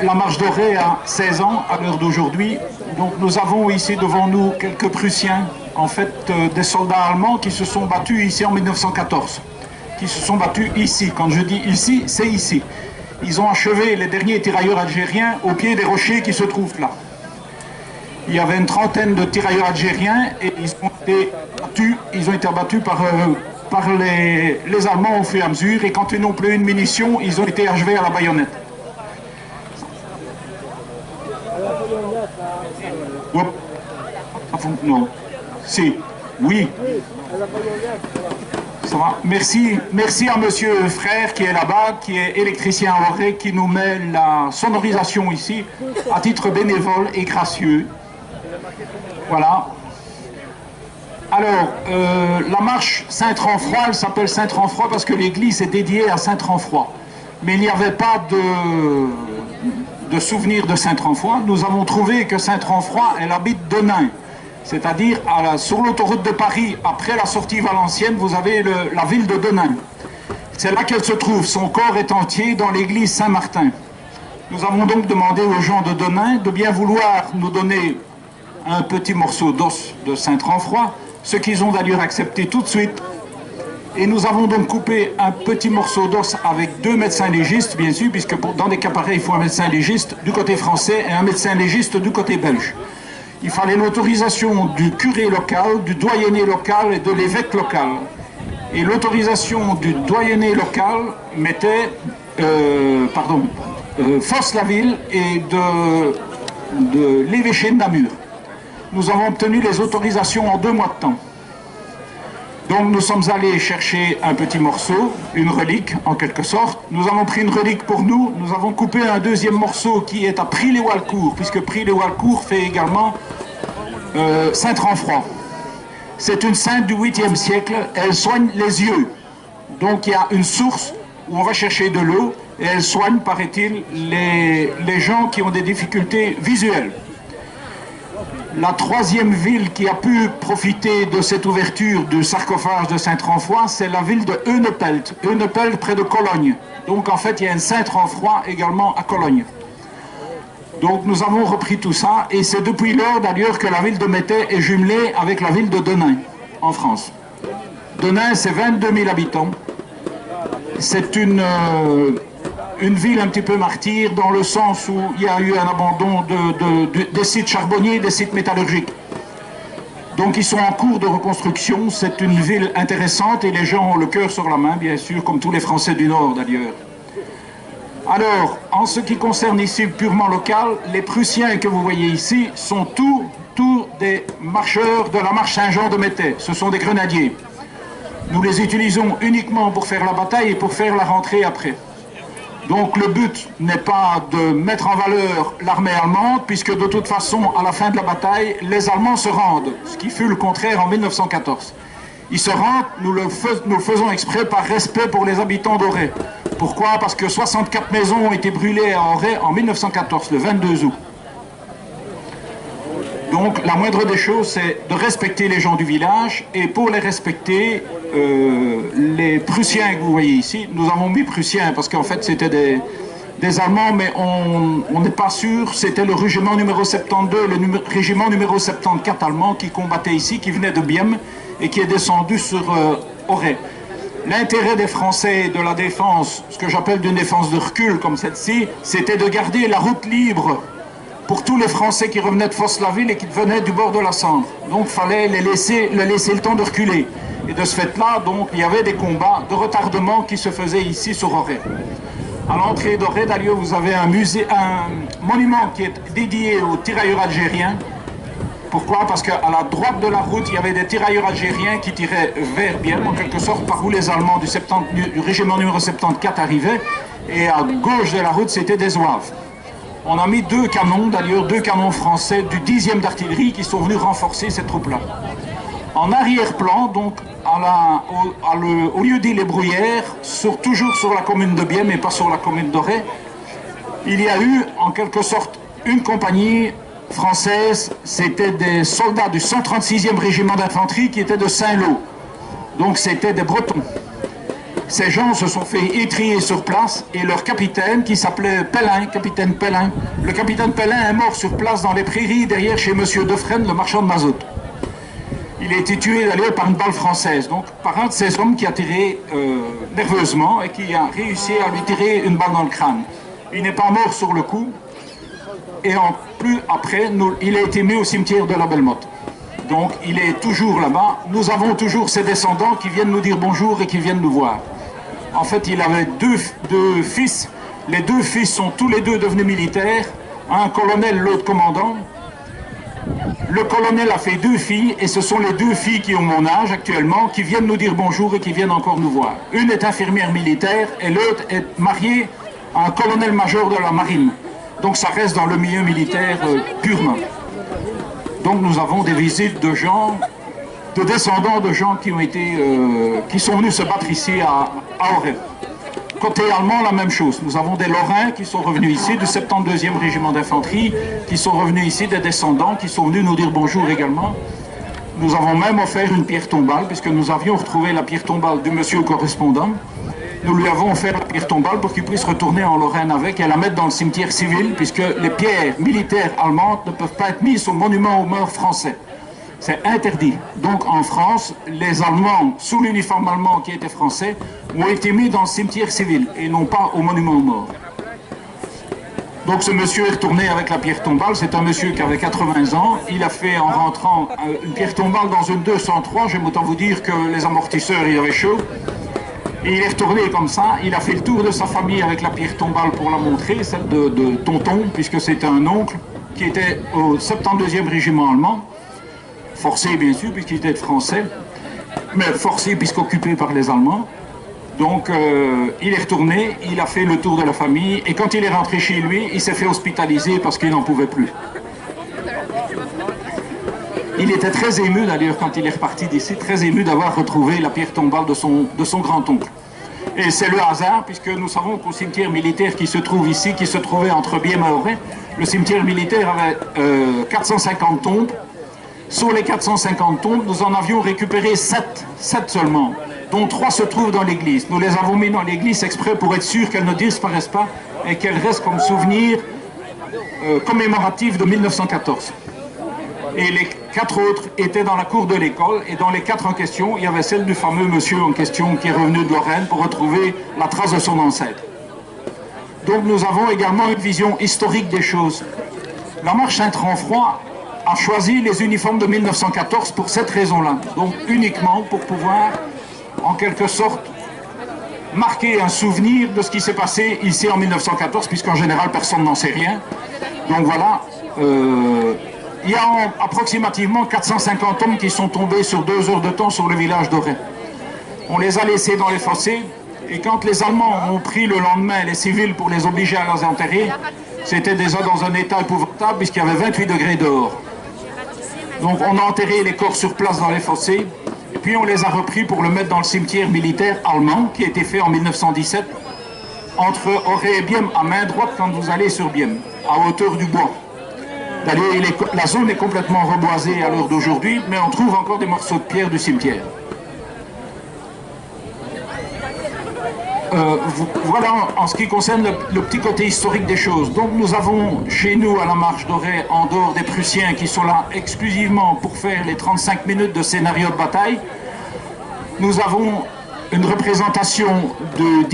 la marche d'Auray a 16 ans à l'heure d'aujourd'hui. Donc nous avons ici devant nous quelques Prussiens, en fait des soldats allemands qui se sont battus ici en 1914. Qui se sont battus ici. Quand je dis ici, c'est ici. Ils ont achevé les derniers tirailleurs algériens au pied des rochers qui se trouvent là. Il y avait une trentaine de tirailleurs algériens et ils ont été abattus par les Allemands au fur et à mesure, et quand ils n'ont plus une munition, ils ont été achevés à la baïonnette. Non. Si. Oui. Ça va. Merci à monsieur Frère qui est là-bas, qui est électricien à Auray, qui nous met la sonorisation ici à titre bénévole et gracieux. Voilà. Alors, la marche Saint-Renfroy, elle s'appelle Saint-Renfroy parce que l'église est dédiée à Saint-Renfroy. Mais il n'y avait pas de souvenir de Saint-Renfroy. Nous avons trouvé que Saint-Renfroy, elle habite Denain. C'est-à-dire, sur l'autoroute de Paris, après la sortie Valenciennes, vous avez la ville de Denain. C'est là qu'elle se trouve. Son corps est entier dans l'église Saint-Martin. Nous avons donc demandé aux gens de Denain de bien vouloir nous donner un petit morceau d'os de Saint-Renfroy, ce qu'ils ont d'ailleurs accepté tout de suite. Et nous avons donc coupé un petit morceau d'os avec 2 médecins légistes, bien sûr, puisque dans des cas pareils, il faut un médecin légiste du côté français et un médecin légiste du côté belge. Il fallait l'autorisation du curé local, du doyenné local et de l'évêque local. Et l'autorisation du doyenné local mettait, Force-la-Ville et de l'évêché de Namur. Nous avons obtenu les autorisations en 2 mois de temps. Donc nous sommes allés chercher un petit morceau, une relique en quelque sorte. Nous avons pris une relique pour nous, nous avons coupé un deuxième morceau qui est à Prix-les-Walcourt, puisque Prix-les-Walcourt fait également Saint-Renfroy. C'est une sainte du 8e siècle, elle soigne les yeux. Donc il y a une source où on va chercher de l'eau et elle soigne, paraît-il, les gens qui ont des difficultés visuelles. La 3e ville qui a pu profiter de cette ouverture du sarcophage de Saint-Renfroy, c'est la ville de Eunepelt. Eunepelt près de Cologne. Donc en fait, il y a un Saint-Renfroy également à Cologne. Donc nous avons repris tout ça, et c'est depuis lors d'ailleurs que la ville de Mettey est jumelée avec la ville de Denain, en France. Denain, c'est 22 000 habitants. C'est une ville un petit peu martyre dans le sens où il y a eu un abandon des sites charbonniers, des sites métallurgiques. Donc ils sont en cours de reconstruction, c'est une ville intéressante et les gens ont le cœur sur la main, bien sûr, comme tous les Français du Nord d'ailleurs. Alors, en ce qui concerne ici purement local, les Prussiens que vous voyez ici sont tous des marcheurs de la marche Saint-Jean de Mettey, ce sont des grenadiers. Nous les utilisons uniquement pour faire la bataille et pour faire la rentrée après. Donc le but n'est pas de mettre en valeur l'armée allemande, puisque de toute façon, à la fin de la bataille, les Allemands se rendent, ce qui fut le contraire en 1914. Ils se rendent, nous le faisons exprès par respect pour les habitants d'Auray. Pourquoi? Parce que 64 maisons ont été brûlées à Auray en 1914, le 22 août. Donc la moindre des choses, c'est de respecter les gens du village, et pour les respecter, les Prussiens que vous voyez ici, nous avons mis Prussiens parce qu'en fait c'était des Allemands, mais on n'est pas sûr, c'était le régiment numéro 72, le régiment numéro 74 allemand qui combattait ici, qui venait de Bième et qui est descendu sur Auray. L'intérêt des Français de la défense, ce que j'appelle d'une défense de recul comme celle-ci, c'était de garder la route libre pour tous les Français qui revenaient de Force-la-Ville et qui venaient du bord de la Sambre. Donc il fallait leur laisser le temps de reculer. Et de ce fait-là, donc, il y avait des combats de retardement qui se faisaient ici sur Auray. À l'entrée d'Auray, d'ailleurs, vous avez un monument qui est dédié aux tirailleurs algériens. Pourquoi? Parce qu'à la droite de la route, il y avait des tirailleurs algériens qui tiraient vers Bienne, en quelque sorte, par où les Allemands du régiment numéro 74 arrivaient. Et à gauche de la route, c'était des Zouaves. On a mis 2 canons, d'ailleurs 2 canons français du 10e d'artillerie qui sont venus renforcer cette troupe-là. En arrière-plan, donc au lieu dit les Bruyères, toujours sur la commune de Bienne et pas sur la commune d'Auray, il y a eu en quelque sorte une compagnie française, c'était des soldats du 136e régiment d'infanterie qui étaient de Saint-Lô. Donc c'était des Bretons. Ces gens se sont fait étriller sur place et leur capitaine, qui s'appelait Pellin, capitaine Pellin, le capitaine Pellin est mort sur place dans les prairies derrière chez Monsieur Defresne, le marchand de mazout. Il a été tué d'ailleurs par une balle française, donc par un de ces hommes qui a tiré nerveusement et qui a réussi à lui tirer une balle dans le crâne. Il n'est pas mort sur le coup et en plus après, il a été mis au cimetière de la Bellemotte. Donc il est toujours là-bas. Nous avons toujours ses descendants qui viennent nous dire bonjour et qui viennent nous voir. En fait, il avait deux fils. Les deux fils sont tous les deux devenus militaires. Un colonel, l'autre commandant. Le colonel a fait deux filles, et ce sont les deux filles qui ont mon âge actuellement, qui viennent nous dire bonjour et qui viennent encore nous voir. Une est infirmière militaire, et l'autre est mariée à un colonel-major de la marine. Donc ça reste dans le milieu militaire purement. Donc nous avons des visites de gens, de descendants de gens qui ont été, qui sont venus se battre ici à Auray. Côté allemand, la même chose. Nous avons des Lorrains qui sont revenus ici, du 72e régiment d'infanterie, qui sont revenus ici, des descendants qui sont venus nous dire bonjour également. Nous avons même offert une pierre tombale, puisque nous avions retrouvé la pierre tombale du monsieur correspondant. Nous lui avons offert la pierre tombale pour qu'il puisse retourner en Lorraine avec et la mettre dans le cimetière civil, puisque les pierres militaires allemandes ne peuvent pas être mises au monument aux morts français. C'est interdit. Donc en France, les Allemands, sous l'uniforme allemand qui était français, ont été mis dans le cimetière civil et non pas au monument aux morts. Donc ce monsieur est retourné avec la pierre tombale. C'est un monsieur qui avait 80 ans. Il a fait en rentrant une pierre tombale dans une 203. J'aime autant vous dire que les amortisseurs, il avait chaud. Et il est retourné comme ça. Il a fait le tour de sa famille avec la pierre tombale pour la montrer, celle de tonton, puisque c'était un oncle qui était au 72e régiment allemand. Forcé bien sûr puisqu'il était français, mais forcé puisqu'occupé par les Allemands. Donc il est retourné, il a fait le tour de la famille et quand il est rentré chez lui, il s'est fait hospitaliser parce qu'il n'en pouvait plus. Il était très ému d'ailleurs quand il est reparti d'ici, très ému d'avoir retrouvé la pierre tombale de son grand-oncle. Et c'est le hasard puisque nous savons qu'au cimetière militaire qui se trouve ici, qui se trouvait entre Bième et Auray, le cimetière militaire avait 450 tombes. Sur les 450 tombes, nous en avions récupéré 7 seulement, dont 3 se trouvent dans l'église. Nous les avons mis dans l'église exprès pour être sûr qu'elles ne disparaissent pas et qu'elles restent comme souvenir commémoratif de 1914. Et les 4 autres étaient dans la cour de l'école, et dans les 4 en question, il y avait celle du fameux monsieur en question qui est revenu de Lorraine pour retrouver la trace de son ancêtre. Donc nous avons également une vision historique des choses. La marche Saint-Tranfroy a choisi les uniformes de 1914 pour cette raison-là. Donc uniquement pour pouvoir, en quelque sorte, marquer un souvenir de ce qui s'est passé ici en 1914, puisqu'en général personne n'en sait rien. Donc voilà, il y a approximativement 450 hommes qui sont tombés sur 2 heures de temps sur le village d'Auray. On les a laissés dans les fossés, et quand les Allemands ont pris le lendemain les civils pour les obliger à les enterrer, c'était déjà dans un état épouvantable puisqu'il y avait 28 degrés dehors. Donc on a enterré les corps sur place dans les fossés, et puis on les a repris pour le mettre dans le cimetière militaire allemand qui a été fait en 1917 entre Auray et Bième, à main droite quand vous allez sur Bième, à hauteur du bois. D'ailleurs, la zone est complètement reboisée à l'heure d'aujourd'hui, mais on trouve encore des morceaux de pierre du cimetière. Voilà en ce qui concerne le petit côté historique des choses. Donc nous avons chez nous à la marche d'Auray, en dehors des Prussiens qui sont là exclusivement pour faire les 35 minutes de scénario de bataille, nous avons une représentation de